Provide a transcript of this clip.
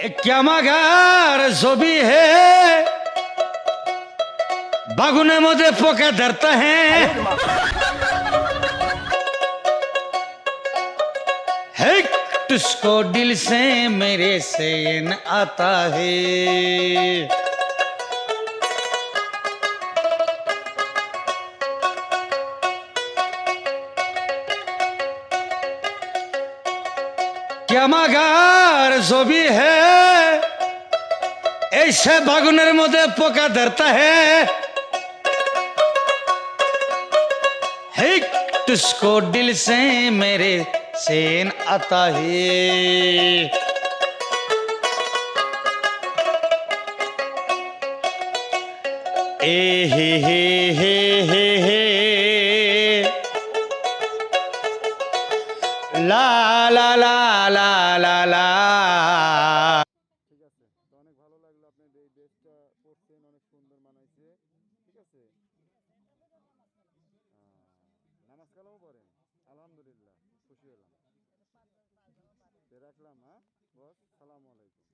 क्या मगर जो भी है बागुने मुझे पोका धरता है तुझको दिल से मेरे से न आता है। क्या मगर जो भी है ऐसे बागुनेर मध्य पोका धरता है तुझको दिल से मेरे सेन आता है। ए हे ला ला ला ला ला ला। ঠিক আছে, তো অনেক ভালো লাগলো, আপনি এই ড্রেসটা পরছেন, অনেক সুন্দর মানাইছে। ঠিক আছে, নামাজ কালামও পড়েন, আলহামদুলিল্লাহ, খুশি হলাম। রাখলাম, হ্যাঁ বস, সালামু আলাইকুম।